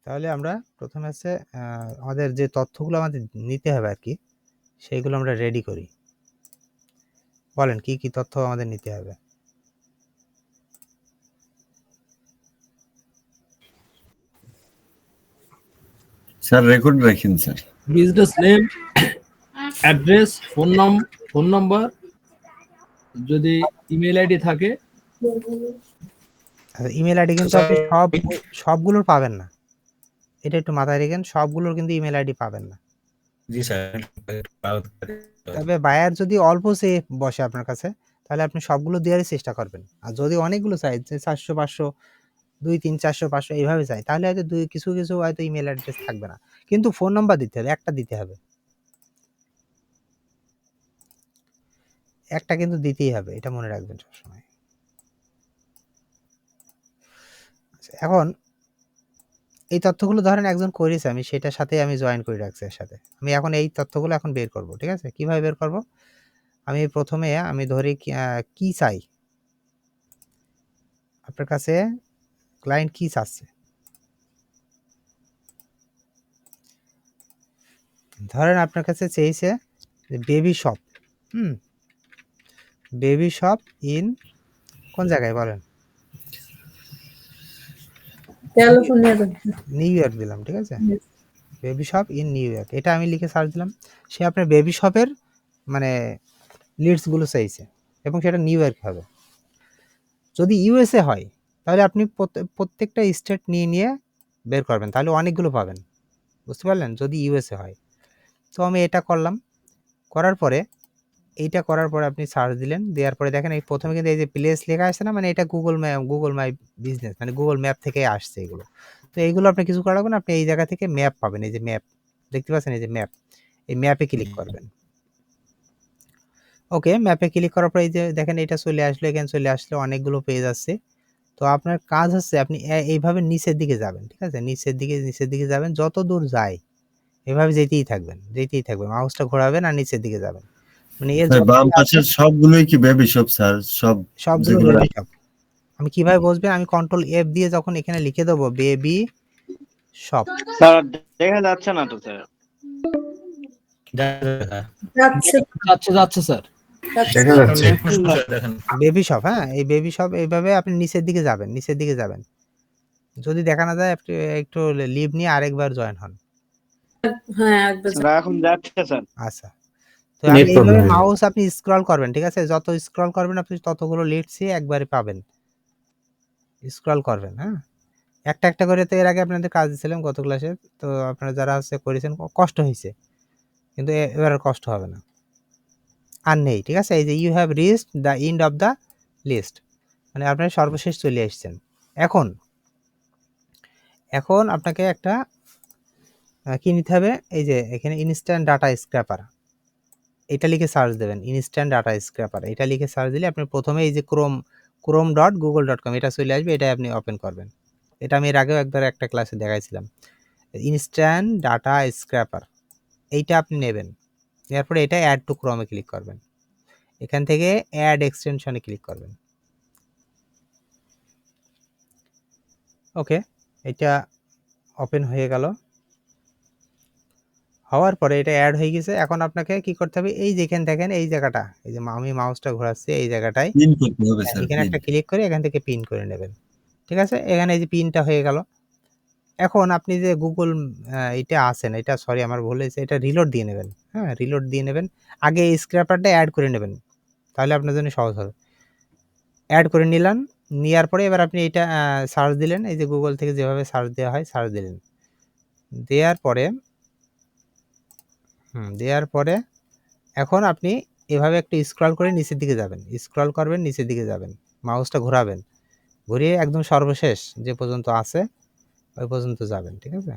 তাহলে আমরা প্রথমে হচ্ছে আমাদের যে তথ্যগুলো আমাদের নিতে হবে আর কি, সেইগুলো আমরা রেডি করি। বলেন কি কি তথ্য আমাদের নিতে হবে? স্যার রেকর্ড রাখেন sir. Business name, address, phone number, যদি ইমেল আইডি থাকে। ইমেল আইডি কিন্তু আপনি সবগুলোর পাবেন না, এটা একটু মাথায় রেখেন, সবগুলোর কিন্তু ইমেল আইডি পাবেন না। জি স্যার। তবে বায়ার যদি অল্প সে বসে আপনার কাছে, তাহলে আপনি সবগুলো দেওয়ারই চেষ্টা করবেন। আর যদি অনেকগুলো চাই, যে 400 500 2 3 400 500 এইভাবে চাই, তাহলে হয়তো কিছু হয়তো ইমেল অ্যাড্রেস থাকবে না, কিন্তু ফোন নাম্বার দিতে হবে, একটা দিতে হবে, একটা কিন্তু দিতেই হবে, এটা মনে রাখবেন সবসময়। এখন এই তথ্যগুলো ধরেন একজন করেছে, আমি সেটার সাথে আমি জয়েন করে রাখছি এর সাথে। আমি এখন এই তথ্যগুলো এখন বের করব, ঠিক আছে? কিভাবে বের করব? আমি প্রথমে আমি ধরি কি চাই, আপনার কাছে ক্লায়েন্ট কি চাচ্ছে, ধরেন আপনার কাছে চেয়েছে baby shop. Baby shop in কোন জায়গায় বলেন? নিউ ইয়র্ক দিলাম, ঠিক আছে? Baby shop in new York, এটা আমি লিখে সার্চ দিলাম। সে আপনার বেবি শপের মানে লিডসগুলো চাইছে এবং সেটা নিউ ইয়র্ক হবে। যদি ইউএসএ হয় তাহলে আপনি প্রত্যেকটা স্টেট নিয়ে নিয়ে বের করবেন, তাহলে অনেকগুলো পাবেন, বুঝতে পারলেন? যদি ইউএসএ হয়। তো আমি এটা করলাম, করার পরে এইটা করার পরে আপনি সার্চ দিলেন, দেওয়ার পরে দেখেন এই প্রথমে কিন্তু এই যে প্লেস লেখা আসছে না, মানে এটা গুগল মাই বিজনেস, মানে গুগল ম্যাপ থেকে আসছে এগুলো। তো এইগুলো আপনি কিছু করা লাগবে না, আপনি এই জায়গা থেকে ম্যাপ পাবেন, এই যে ম্যাপ দেখতে পাচ্ছেন, এই যে ম্যাপ, এই ম্যাপে ক্লিক করবেন। ওকে, ম্যাপে ক্লিক করার পরে এই যে দেখেন এটা চলে আসলো, এখানে চলে আসলো, অনেকগুলো পেজ আছে। তো আপনার কাজ হচ্ছে আপনি এইভাবে নিচের দিকে যাবেন, ঠিক আছে? নিচের দিকে যাবেন, যত দূর যায় এভাবে যেতেই থাকবেন, মাউসটা ঘোরাবেন আর নিচের দিকে যাবেন, মানে এর বাম পাশের সবগুলোই কি বেবি শপ স্যার? সবগুলো বেবি শপ। আমি কিভাবে বুঝবেন? আমি কন্ট্রোল F দিয়ে যখন এখানে লিখে দেবো বেবি শপ, স্যার দেখা যাচ্ছে না তো স্যার। যাচ্ছে স্যার, দেখা যাচ্ছে। Baby shop. হ্যাঁ, এই বেবি শপ এইভাবে আপনি নিচের দিকে যাবেন, যদি দেখা না যায় আপনি একটু লিভ নিয়ে আরেকবার জয়েন হন। হ্যাঁ, এখন যাচ্ছে স্যার। আচ্ছা, তো আপনি এইভাবে মাউস আপনি স্ক্রল করবেন, ঠিক আছে? যত স্ক্রল করবেন আপনি ততগুলো লিডসই একবারে পাবেন, স্ক্রল করবেন। হ্যাঁ, একটা একটা করে, তো এর আগে আপনাদের কাজ দিয়েছিলাম গত ক্লাসে, তো আপনারা যারা করেছেন কষ্ট হয়েছে, কিন্তু এবার আর কষ্ট হবে না, আর নেই, ঠিক আছে? এই যে you have reached the end of the list, মানে আপনারা সর্বশেষ চলে এসেছেন। এখন আপনাকে একটা কি নিতে হবে, এই যে এখানে ইনস্ট্যান্ট ডাটা স্ক্র্যাপার, এটা লিখে সার্চ দেবেন, ইনস্ট্যান্ট ডাটা স্ক্র্যাপার, এটা লিখে সার্চ দিলে আপনি প্রথমে এই যে chrome.google.com এটা চলে আসবে, এটা আপনি ওপেন করবেন। এটা আমি এর আগেও একবার একটা ক্লাসে দেখাইছিলাম, ইনস্ট্যান্ট ডাটা স্ক্র্যাপার, এইটা আপনি নেবেন। এরপরে এটা অ্যাড টু ক্রোমে ক্লিক করবেন, এখান থেকে অ্যাড এক্সটেনশনে ক্লিক করবেন। ওকে, এটা ওপেন হয়ে গেল, হওয়ার পরে এটা অ্যাড হয়ে গেছে। এখন আপনাকে কি করতে হবে, এই যেখানে দেখেন এই জায়গাটা, এই যে আমি মাউসটা ঘোরাচ্ছি এই জায়গাটায়, পিন করতে হবে স্যার। এখানে একটা ক্লিক করে এখান থেকে পিন করে নেবেন, ঠিক আছে? এখানে এই যে পিনটা হয়ে গেল। এখন আপনি যে গুগল এটা আছেন, এটা সরি আমার ভুল হয়েছে, এটা রিলোড দিয়ে নেবেন। হ্যাঁ, রিলোড দিয়ে নেবেন, আগে এই স্ক্র্যাপারটা অ্যাড করে নেবেন, তাহলে আপনার জন্য সহজ হবে। অ্যাড করে নিলাম, নেওয়ার পরে এবার আপনি এটা সার্চ দিলেন, এই যে গুগল থেকে যেভাবে সার্চ দেওয়া হয় সার্চ দিলেন, দেওয়ার পরে এখন আপনি এভাবে একটু স্ক্রল করে নিচের দিকে যাবেন, স্ক্রল করবেন, নিচের দিকে যাবেন, মাউসটা ঘোরাবেন, ঘুরিয়ে একদম সর্বশেষ যে পর্যন্ত আছে ওই পর্যন্ত যাবেন, ঠিক আছে?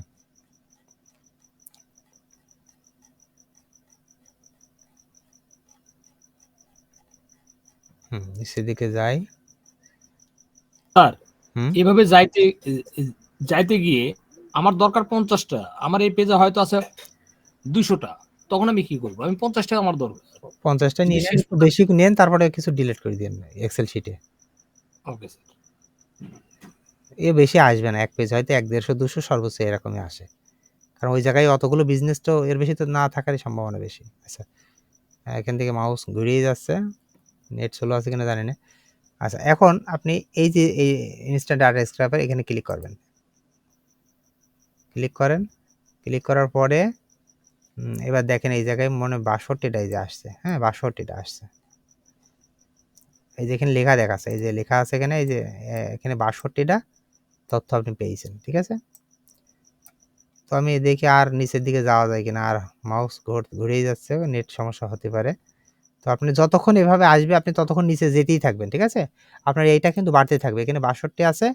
নিচের দিকে যাই। স্যার এভাবে যাইতে গিয়ে আমার দরকার 50টা, আমার এই পেজে হয়তো আছে 200টা, তখন আমি কি করব? আমি 50টা আমার দরকার, 50টা নিয়ে নেন, একটু বেশি নেন, তারপরে কিছু ডিলিট করে দিন এক্সেল শিটে। Okay sir. বেশি আসবে না, 1 পেজ হয়তো 1, 150, 200 সর্বোচ্চ এরকমই আসে। কারণ ওই জায়গায় অতগুলো বিজনেস তো এর বেশি তো না থাকারই সম্ভাবনা বেশি। আচ্ছা, এখান থেকে মাউস ঘুরিয়ে যাচ্ছে, নেট স্লো আছে কিনা জানি না। আচ্ছা, এখন আপনি এই যে এই ইনস্ট্যান্ট ডাটা স্ক্র্যাপার এখানে ক্লিক করবেন। ক্লিক করেন, ক্লিক করার পরে এবার দেখেন এই জায়গায় মনে ৬২টা এই যে আসছে, হ্যাঁ ৬২টা আসছে। এই যে এখানে লেখা দেখাচ্ছে, এই যে লেখা আছে এখানে, এই যে এখানে ৬২টা তথ্য আপনি পেয়েছেন, ঠিক আছে? তো আমি দেখি আর নিচের দিকে যাওয়া যায় কিনা, আর মাউস ঘুরেই যাচ্ছে, নেট সমস্যা হতে পারে। তো আপনি যতক্ষণ এভাবে আসবে আপনি ততক্ষণ নিচে যেতেই থাকবেন, ঠিক আছে? আপনার এইটা কিন্তু বাড়তে থাকবে, এখানে ৬২ আছে,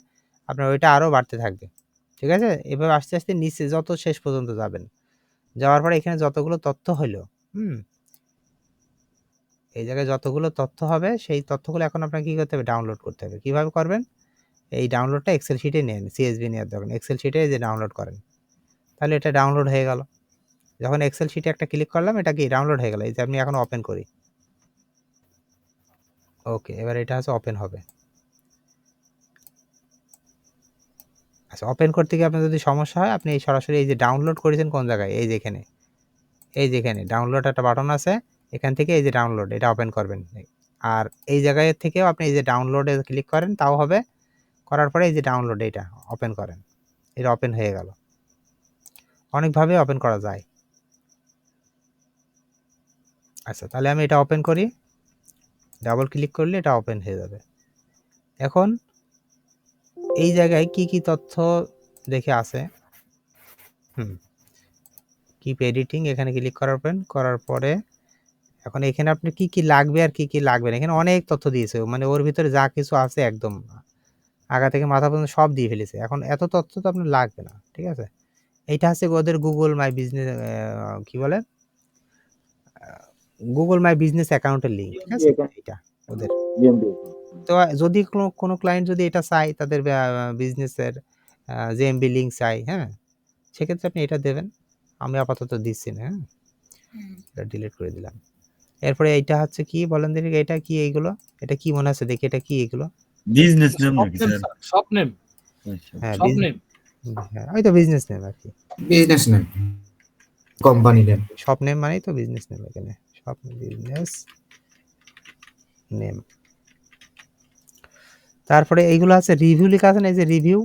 আপনার ওইটা আরও বাড়তে থাকবে, ঠিক আছে? এভাবে আস্তে আস্তে নিচে যত শেষ পর্যন্ত যাবেন, যাওয়ার পরে এখানে যতগুলো তথ্য হলো, এই জায়গায় যতগুলো তথ্য হবে সেই তথ্যগুলো এখন আপনাকে কী করতে হবে, ডাউনলোড করতে হবে। কীভাবে করবেন? এই ডাউনলোডটা এক্সেল শিটে নেন, সিএসভি নেওয়ার দরকার, এক্সেল শিটে যে ডাউনলোড করেন, তাহলে এটা ডাউনলোড হয়ে গেল। যখন এক্সেল শিটে একটা ক্লিক করলাম, এটা কি ডাউনলোড হয়ে গেল। এই যে আমি এখন ওপেন করি, ওকে, এবার এটা হচ্ছে ওপেন হবে। আচ্ছা, ওপেন করতে গিয়ে আপনার যদি সমস্যা হয়, আপনি এই সরাসরি এই যে ডাউনলোড করেছেন কোন জায়গায়, এই যেখানে, এই যেখানে ডাউনলোড একটা বাটন আছে, এখান থেকে এই যে ডাউনলোড, এটা ওপেন করবেন। আর এই জায়গায় থেকেও আপনি এই যে ডাউনলোডে ক্লিক করেন, তাও হবে। করার পরে এই যে ডাউনলোড, এটা ওপেন করেন, এটা ওপেন হয়ে গেল। অনেকভাবে ওপেন করা যায়। আচ্ছা, তাহলে আমি এটা ওপেন করি, ডাবল ক্লিক করলে এটা ওপেন হয়ে যাবে। এখন এই জায়গায় কি কি তথ্য দেখে আছে, কিপ এডিটিং, এখানে ক্লিক করার পরে এখন এখানে আপনি কি কি লাগবে আর কি কি লাগবে না, এখানে অনেক তথ্য দিয়েছে, মানে ওর ভিতরে যা কিছু আছে একদম আগা থেকে মাথা পর্যন্ত সব দিয়ে ফেলেছে। এখন এত তথ্য তো আপনার লাগবে না, ঠিক আছে? এইটা হচ্ছে ওদের গুগল মাই বিজনেস, কি বলে, গুগল মাই বিজনেস অ্যাকাউন্টের লিঙ্ক, ঠিক আছে? এটা ওদের। তো যদি কোনো ক্লায়েন্ট যদি এটা চায়, তাদের বিজনেসের জেএমবি লিঙ্ক চাই, হ্যাঁ, সেক্ষেত্রে আপনি এটা দেবেন। আমি আপাতত দিচ্ছি না, হ্যাঁ, এটা ডিলিট করে দিলাম। এরপরে এইটা হচ্ছে কি বলেন দেখি, এটা কি এইগুলো, এটা কি মনে হচ্ছে দেখি, এটা কি এগুলো? বিজনেস নেম নাকি স্যার? শপ নেম, হ্যাঁ, শপ নেম, হ্যাঁ, ওই তো বিজনেস নেম আর কি, business name, company name. Shop name মানেই তো বিজনেস নেম, এখানে শপ বিজনেস নেম। তারপরে এইগুলো আছে রিভিউ লেখা আছে না, এই যে রিভিউ,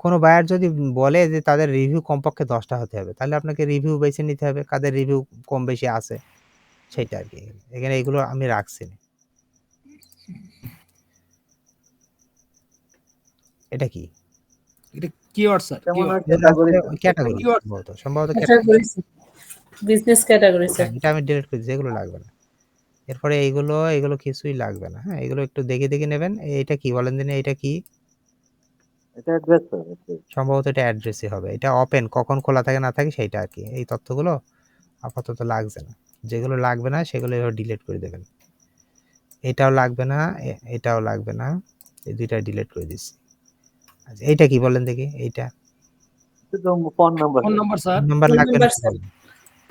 কোনো বায়ার যদি বলে যে তাদের রিভিউ কমপক্ষে 10টা হতে হবে, তাহলে আপনাকে রিভিউ বেছে নিতে হবে, কাদের রিভিউ কম বেশি আছে সেইটা আর কি। এখানে এগুলো আমি রাখছি না। এটা কি? এটা কিওয়ার্ড স্যার, ক্যাটাগরি, কিওয়ার্ড সম্ভবত ক্যাটাগরি, বিজনেস ক্যাটাগরি স্যার। এটা আমি ডিলিট করেছি, এগুলো লাগবে না। এরপরে এগুলো কিছুই লাগবে না, হ্যাঁ, এগুলো একটু দেখে দেখে নেবেন। এটা কি বলেন দিন, এটা কি? সম্ভবত এটা অ্যাড্রেসই হবে। এটা ওপেন কখন খোলা থাকে না থাকে সেইটা আর কি। এই তথ্যগুলো আপাতত লাগছে না, যেগুলো লাগবে না সেগুলো এবার ডিলিট করে দেবেন। এটাও লাগবে না, এটাও লাগবে না, এই দুইটা ডিলিট করে দিচ্ছি। আচ্ছা, এইটা কি বলেন দেখি, এইটা phone number sir, number phone লাগবে না, number sir.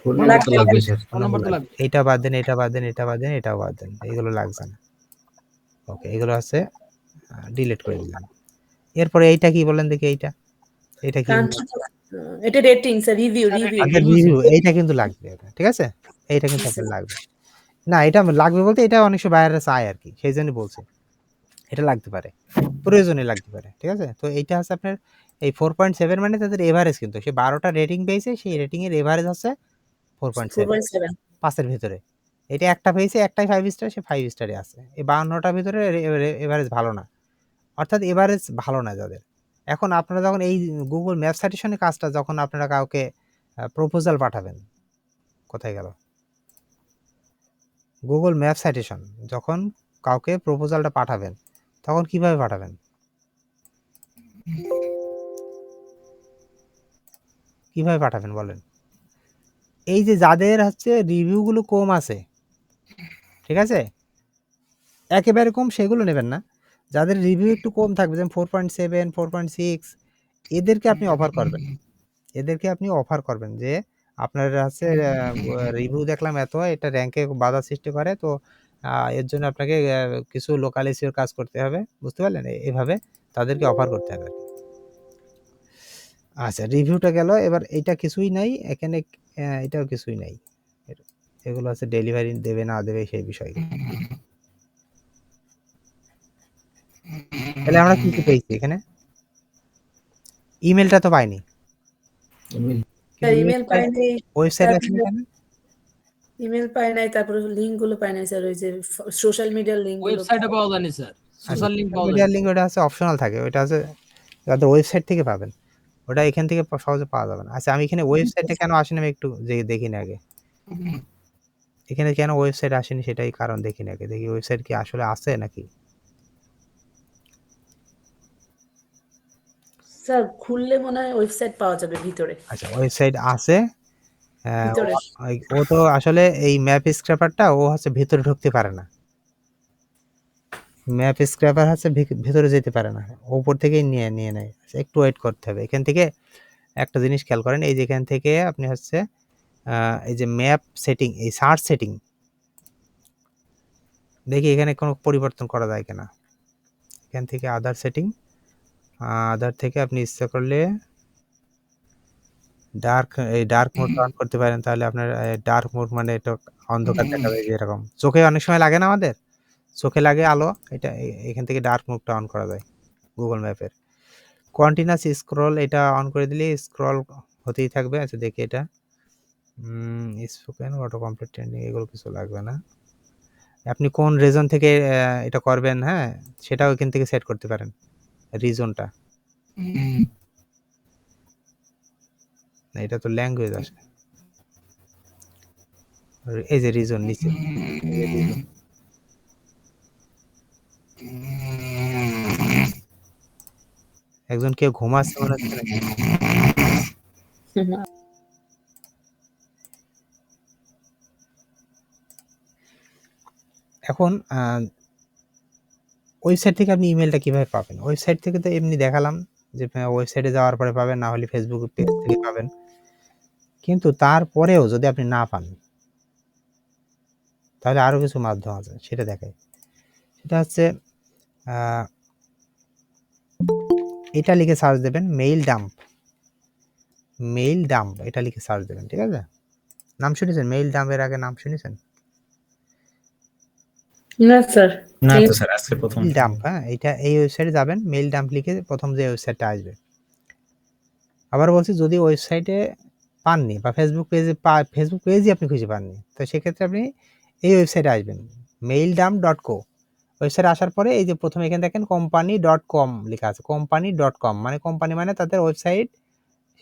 Phone phone number number তো তো লাগবে, লাগবে স্যার, ফোন নাম্বার তো লাগবে। এইটা বাদ দেন, এটা বাদ দেন, এটা বাদ দেন, এটাও বাদ দেন, এগুলো লাগছে না। ওকে, এগুলো আছে, ডিলিট করে দিলাম। এরপরে এইটা কি বলেন দেখি, এটা কি? কান্ট্রি, এটা রেটিং স্যার, রিভিউ রিভিউ। আগে রিভিউ, এইটা কিন্তু লাগবে, ঠিক আছে? এইটা কিন্তু আপনার লাগবে না, এটা লাগবে বলতে এটা অনেক সময় বায়াররা চায় আর কি, সেই জন্য বলছে এটা লাগতে পারে, প্রয়োজনে লাগতে পারে, ঠিক আছে? তো এইটা হচ্ছে আপনার এই 4.7 মানে তাদের এভারেজ, কিন্তু সে 12টা রেটিং পেয়েছে, সেই রেটিং এর এভারেজ হচ্ছে 4.7, 4.7। 5-এর ভিতরে। এটা একটা পেয়েছে, একটাই 5 স্টার, সে 5 স্টারে আছে। এই 52টার ভিতরে এভারেজ ভালো না, অর্থাৎ এভারেজ ভালো না যাদের। এখন আপনারা যখন এই গুগল ম্যাপ সাজেশনের কাজটা যখন আপনারা কাউকে প্রপোজাল পাঠাবেন, কোথায় গেল গুগল ম্যাপ সাইটেশন, যখন কাউকে প্রপোজালটা পাঠাবেন তখন কিভাবে পাঠাবেন, কিভাবে পাঠাবেন বলেন? এই যে যাদের হচ্ছে রিভিউগুলো কম আছে, ঠিক আছে, একেবারে কম সেগুলো নেবেন না, যাদের রিভিউ একটু কম থাকবে, যেমন 4.7, 4.6, এদেরকে আপনি অফার করবেন। এদেরকে আপনি অফার করবেন যে আপনার হচ্ছে রিভিউ দেখলাম এত, এটা র্যাঙ্কে বাধা সৃষ্টি করে, তো এর জন্য আপনাকে কিছু লোকাল এসইওর কাজ করতে হবে, বুঝতে পারলেন? এভাবে তাদেরকে অফার করতে হবে আর কি। আচ্ছা, রিভিউটা গেল। এবার এটা কিছুই নাই এখানে, এটাও কিছুই নাই। এগুলো আছে ডেলিভারি দেবে না দেবে সেই বিষয়। তাহলে আমরা কি কি পেয়েছি এখানে? ইমেলটা তো পাইনি, স্যার ইমেল পাই নাই, ওয়েবসাইট আছে এখানে। ইমেল পাই নাই, তারপরে লিংক গুলো পাই নাই স্যার, ওই যে সোশ্যাল মিডিয়ার লিংক গুলো। ওয়েবসাইটে পাওয়া যায়নি স্যার, সোশ্যাল লিংক পাওয়া মিডিয়ার যায়। লিংক ওটা আছে অপশনাল থাকে, ওটা আছে তাদের ওয়েবসাইট থেকে পাবেন, ওটা এখান থেকে সহজে পাওয়া যাবে না। আচ্ছা, আমি এখানে ওয়েবসাইটে কেন আসেনি আমি একটু দেখি না আগে। এখানে কেন ওয়েবসাইট আসেনি সেটাই কারণ দেখি না আগে, দেখি ওয়েবসাইট কি আসলে আছে নাকি। স্যার খুললে মনে হয় ওয়েবসাইট পাওয়া যাবে ভিতরে। আচ্ছা, ওয়েবসাইট আছে। ভিতরে ও তো আসলে এই ম্যাপ স্ক্র্যাপারটা ও হচ্ছে ভিতরে ঢুকতে পারে না, ম্যাপ স্ক্র্যাপার হচ্ছে ভিতরে যেতে পারে না, উপর থেকেই নিয়ে নিয়ে নেয়। আচ্ছা, একটু ওয়েট করতে হবে। এখান থেকে একটা জিনিস খেয়াল করেন, এই যেখান থেকে আপনি হচ্ছে এই যে ম্যাপ সেটিং, এই সার্চ সেটিং, দেখি এখানে কোনো পরিবর্তন করা যায় কিনা। এখান থেকে আদার সেটিং, আদার থেকে আপনি ইচ্ছা করলে ডার্ক মোড অন করতে পারেন, তাহলে আপনার ডার্ক মোড মানে এটা অন্ধকার দেখাবে, যেরকম চোখে অনেক সময় লাগে না, আমাদের চোখে লাগে আলো, এটা এখান থেকে ডার্ক মোডটা অন করা যায় গুগল ম্যাপের। কন্টিনিউয়াস স্ক্রল এটা অন করে দিলে স্ক্রল হতেই থাকবে। আচ্ছা দেখি এটা, স্পোকেন অটো কমপ্লিট ট্রেন্ডিং এগুলো কিছু লাগবে না। আপনি কোন রিজন থেকে এটা করবেন, হ্যাঁ সেটাও এখান থেকে সেট করতে পারেন, রিজনটা। না, এটা তো ল্যাঙ্গুয়েজ আসে। এই যে রিজন নিচে, এই যে রিজন। একজন কেউ ঘুমাচ্ছে মনে হচ্ছে নাকি? এখন ওয়েবসাইট থেকে আপনি ইমেলটা কিভাবে পাবেন? ওয়েবসাইট থেকে তো এমনি দেখালাম যে ওয়েবসাইটে যাওয়ার পরে পাবেন, না হলে ফেসবুক পেজ থেকে পাবেন। কিন্তু তারপরেও যদি আপনি না পান, তাহলে আরো কিছু মাধ্যম আছে, সেটা দেখাই। সেটা হচ্ছে এটা লিখে সার্চ দেবেন, মেইল ডাম্প, মেইল ডাম্প এটা লিখে সার্চ দেবেন, ঠিক আছে? নাম শুনেছেন মেইল ডাম্পের আগে, নাম শুনেছেন? না স্যার, না তো স্যার, আজকে প্রথম মেইল ডাম্প, হ্যাঁ, এটা এই ওয়েবসাইটে যাবেন, মেইল ডাম্প লিখে প্রথম যে ওয়েবসাইটটা আসবে। আবার বলছি, যদি ওয়েবসাইটে পাননি বা ফেসবুক পেজই আপনি খুঁজে পাননি, তো সেক্ষেত্রে আপনি এই ওয়েবসাইটে আসবেন, maildump.co। ওয়েবসাইটে আসার পরে এই যে প্রথমে এখানে দেখেন company.com লেখা আছে, company.com মানে কোম্পানি মানে তাদের ওয়েবসাইট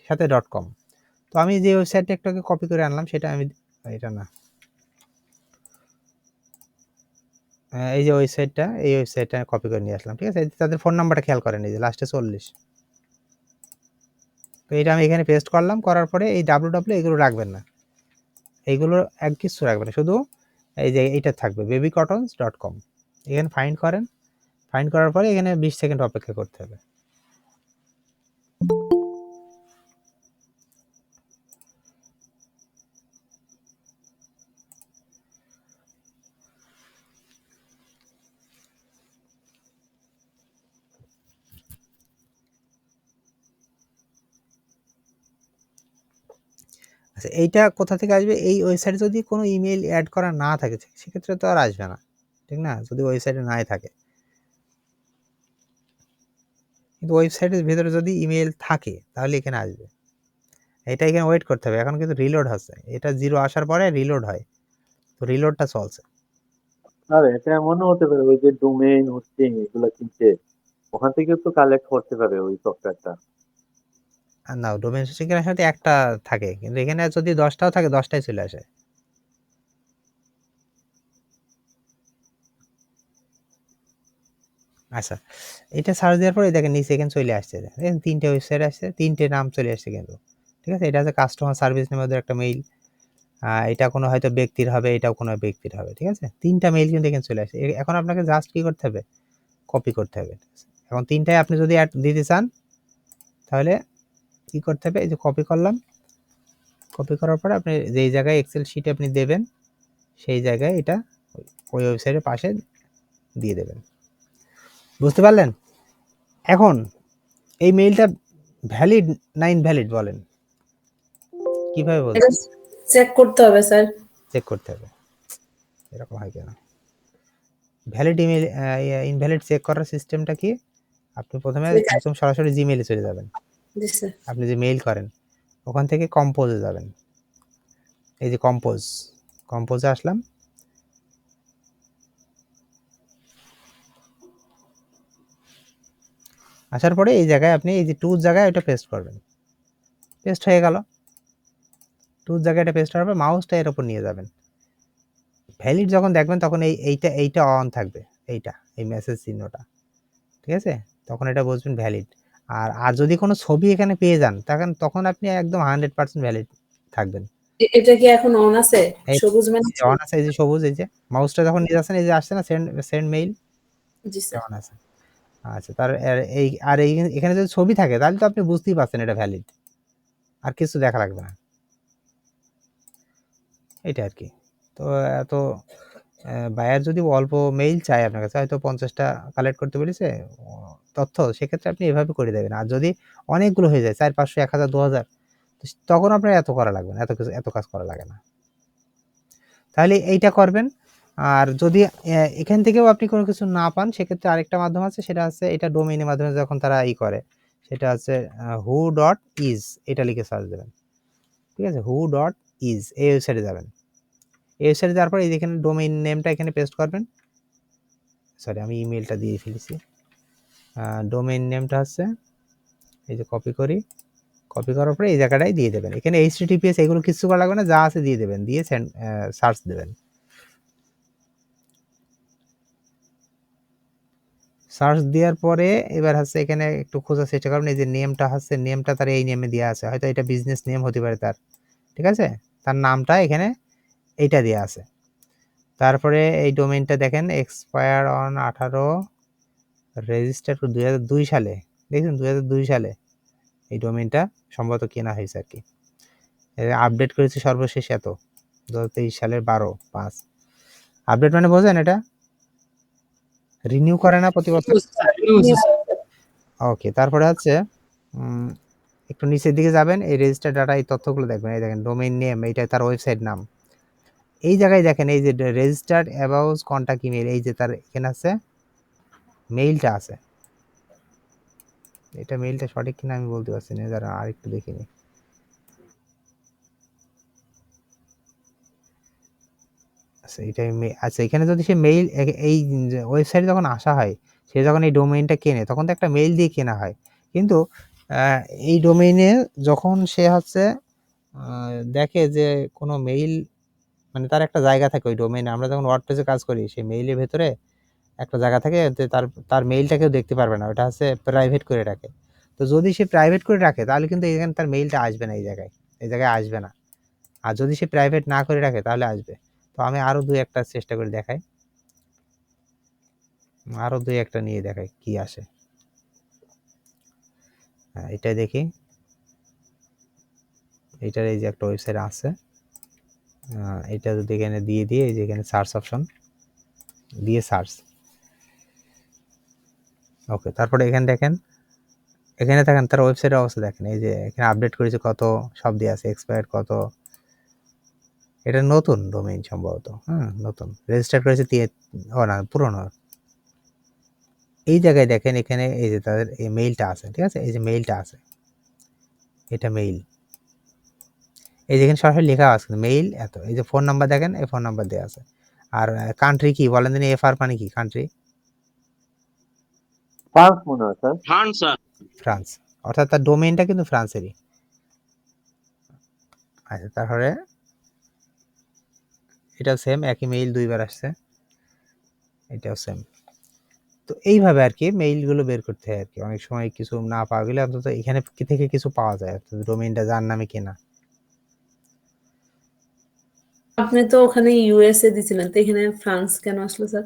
সাথে .com। তো আমি যে ওয়েবসাইটটা একটাকে কপি করে আনলাম, সেটা আমি, এটা না, এই যে ওয়েবসাইটটা, এই ওয়েবসাইটটা কপি করে নিয়ে আসলাম, ঠিক আছে? তাদের ফোন নাম্বারটা খেয়াল করেন, এই যে লাস্টে 40। তো এটা আমি এখানে পেস্ট করলাম, করার পরে এই www এগুলো রাখবেন না, এইগুলো এক কিছু রাখবেন না, শুধু এই যে এইটা থাকবে babycottons.com। এখানে ফাইন্ড করেন, ফাইন্ড করার পরে এখানে 20 সেকেন্ড অপেক্ষা করতে হবে। আচ্ছা, এইটা কোথা থেকে আসবে? এই ওয়েবসাইটে যদি কোনো ইমেল অ্যাড করা না থাকে সেক্ষেত্রে তো আর আসবে না, ঠিক না? যদি ওয়েবসাইটে নাই থাকে। কিন্তু ওয়েবসাইটের ভিতরে যদি ইমেল থাকে তাহলে এখানে আসবে। এটা এখানে ওয়েট করতে হবে, এখন কিন্তু রিলোড হচ্ছে, এটা 0 আসার পরে রিলোড হয়, তো রিলোডটা চলছে। স্যার এটা এমনও হতে পারে ওই যে ডোমেইন হোস্টিং এগুলো কিনছে ওখান থেকে তো কালেক্ট করতে পারে ওই সফটওয়্যারটা। আর না, ডোমেইন হোস্টিংয়ের সাথে একটা থাকে, কিন্তু এখানে যদি 10টাও থাকে 10টাই চলে আসে। আচ্ছা, এটা সার্চ দেওয়ার পরে দেখেন নিচে এখানে চলে আসছে, দেখেন 3টে ওয়েবসাইট আসছে, 3টে নাম চলে আসছে কিন্তু, ঠিক আছে? এটা হচ্ছে কাস্টমার সার্ভিস নামে ওদের একটা মেইল, এটা কোনো হয়তো ব্যক্তির হবে, এটাও কোনো ব্যক্তির হবে, ঠিক আছে? 3টা মেইল কিন্তু এখানে চলে আসছে। এখন আপনাকে জাস্ট কি করতে হবে? কপি করতে হবে। এখন 3টায় আপনি যদি অ্যাড দিতে চান, তাহলে কি করতে হবে? এই যে কপি করলাম, কপি করার পরে আপনি যেই জায়গায় এক্সেল শিটে আপনি দেবেন, সেই জায়গায় এটা ওই ওয়েবসাইটের পাশে দিয়ে দেবেন। বুঝতে পারলেন? এখন এই মেইলটা ভ্যালিড না ইনভ্যালিড বলেন, কিভাবে বলবো? এটা চেক করতে হবে স্যার। চেক করতে হবে। এরকম হয় কেন? ভ্যালিড ইমেল ইনভ্যালিড চেক করার সিস্টেমটা কি? আপনি প্রথমে ঠিক আছে। একদম সরাসরি জিমেইলে চলে যাবেন। জি স্যার। আপনি যে মেইল করেন ওখান থেকে কম্পোজে যাবেন। এই যে কম্পোজে আসলাম। আসার পরে এই জায়গায় আপনি এই যে টুর জায়গায় ওটা পেস্ট করবেন। পেস্ট হয়ে গেল। টুর জায়গায় এটা পেস্ট হওয়ার পর মাউসটা এর উপর নিয়ে যাবেন। ভ্যালিড যখন দেখবেন তখন এইটা অন থাকবে, এই মেসেজ চিহ্নটা, ঠিক আছে? তখন এটা বুঝবেন ভ্যালিড। আর যদি কোনো ছবি এখানে পেয়ে যান তখন আপনি একদম 100% ভ্যালিড থাকবেন। এটা কি এখন অন আছে? এই সবুজ মানে অন আছে, এই যে সবুজ, এই যে মাউসটা যখন নিয়ে যাচ্ছেন এই যে আসছে না send mail, G sir. On আছে। আচ্ছা, এখানে যদি ছবি থাকে তাহলে তো আপনি বুঝতেই পারছেন এটা ভ্যালিড, আর কিছু দেখা লাগবে না। এটা আর কি। তো এত বায়ার যদি অল্প মেইল চায় আপনার কাছে, হয়তো 50টা কালেক্ট করতে বলেছে তথ্য, সেক্ষেত্রে আপনি এভাবে করে দেবেন। আর যদি অনেকগুলো হয়ে যায় 4, 500, 1000, 2000, তখন আপনার এত করা লাগবে না, এত কাজ করা লাগে না। তাহলে এইটা করবেন। আর যদি এখান থেকেও আপনি কোনো কিছু না পান, সেক্ষেত্রে আরেকটা মাধ্যম আছে, সেটা হচ্ছে এটা ডোমেইনের মাধ্যমে যখন তারা করে, সেটা হচ্ছে who.is, এটা লিখে সার্চ দেবেন। ঠিক আছে? who.is এই ওয়েবসাইটে যাবেন। এই ওয়েবসাইটে যাওয়ার পর এই যেখানে ডোমেইন নেমটা এখানে পেস্ট করবেন। সরি, আমি ইমেলটা দিয়ে ফেলেছি। ডোমেইন নেমটা হচ্ছে, এই যে কপি করার পরে এই জায়গাটায় দিয়ে দেবেন। এখানে https এগুলো কিছু করা লাগবে না, যা আছে দিয়ে দেবেন, দিয়ে সার্চ দেবেন। সার্চ দেওয়ার পরে এবার হচ্ছে এখানে একটু খোঁজার চেষ্টা করবেন। এই যে নেমটা তার এই নেমে দেওয়া আছে, হয়তো এটা বিজনেস নেম হতে পারে তার, ঠিক আছে? তার নামটা এখানে এইটা দেওয়া আছে। তারপরে এই ডোমেইনটা দেখেন এক্সপায়ার অন 18, রেজিস্টার 2002 সালে। দেখুন 2002 সালে এই ডোমেইনটা সম্ভবত কেনা হয়েছে আর কি। আপডেট করেছে সর্বশেষ 2023 সালের 12/5। আপডেট মানে বোঝেন, এটা রিনিউ করে না প্রতি বছর। ওকে, তারপরে হচ্ছে একটু নিচের দিকে যাবেন, এই রেজিস্টার ডাটা এই তথ্যগুলো দেখবেন। এই দেখেন ডোমেইন নেম, এইটা তার ওয়েবসাইট নাম। এই জায়গায় দেখেন এই যে রেজিস্টার্ড অ্যাবাউট কন্টাক্ট ইমেল, এই যে তার এখানে আছে মেইলটা আছে। এটা মেইলটা সঠিক কিনা আমি বলতে পারছি না, যারা আরেকটু দেখে নিই। আচ্ছা, এখানে যদি সে মেইল, এই ওয়েবসাইটে যখন আসা হয়, সে যখন এই ডোমেইনটা কেনে তখন তো একটা মেইল দিয়ে কেনা হয়। কিন্তু এই ডোমেইনে যখন সে হচ্ছে দেখে যে কোনো মেইল, মানে তার একটা জায়গা থাকে ওই ডোমেইনে। আমরা যখন ওয়ার্ডপ্রেসে কাজ করি, সেই মেইলের ভেতরে একটা জায়গা থাকে, তার মেইলটা কেউ দেখতে পারবে না, ওটা হচ্ছে প্রাইভেট করে রাখে। তো যদি সে প্রাইভেট করে রাখে তাহলে কিন্তু এখানে তার মেইলটা আসবে না, এই জায়গায় আসবে না। আর যদি সে প্রাইভেট না করে রাখে তাহলে আসবে। তো আমি আরো 2-1টা চেষ্টা করে দেখাই, আরো 2-1টা নিয়ে দেখাই কি আসে। এটা দেখি, এটার এই যে একটা ওয়েবসাইট আছে, এটা যদি এখানে দিয়ে এই যে এখানে সার্চ অপশন দিয়ে সার্চ। ওকে, তারপরে এখানে দেখেন তার ওয়েবসাইটের অবস্থা দেখেন। এই যে এখানে আপডেট করেছে কত, সব দিয়ে আছে, এক্সপায়ার্ড কত। এটা নতুন ডোমেইন সম্ভবত, নতুন রেজিস্টার করেছে না, পুরনো। এই জায়গায় দেখেন এখানে এই যে তাদের এই মেইলটা আছে, ঠিক আছে? এই যে মেইলটা আছে, এটা মেইল। এই যেখানে সরাসরি লেখা আছে মেইল এত। এই যে ফোন নাম্বার দেখেন, এই ফোন নাম্বার দেওয়া আছে। আর কান্ট্রি কি বলেন দিন, FR মানে কি কান্ট্রি? ফ্রান্স মনে হয় স্যার। ফ্রান্স, অর্থাৎ তার ডোমেইনটা কিন্তু ফ্রান্সেরই। আচ্ছা, তারপরে এটা সেম, একই মেইল 2বার আসছে, এটাও সেম। তো এইভাবে আর কি মেইলগুলো বের করতে হয় আর কি। অনেক সময় কিছু না পাওয়া গেলে অন্তত এখানে থেকে কিছু পাওয়া যায়, ডোমেইনটা যার নামে কেনা। আপনি তো ওখানে ইউএসএ দিছিলেন, তো এখানে ফ্রান্স কেন আসলো স্যার?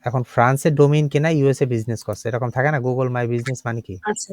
এখন ফ্রান্সের ডোমেইন কেনা, ইউএসএ বিজনেস করছে, এরকম থাকে না? গুগল মাই বিজনেস মানে কি? আচ্ছা।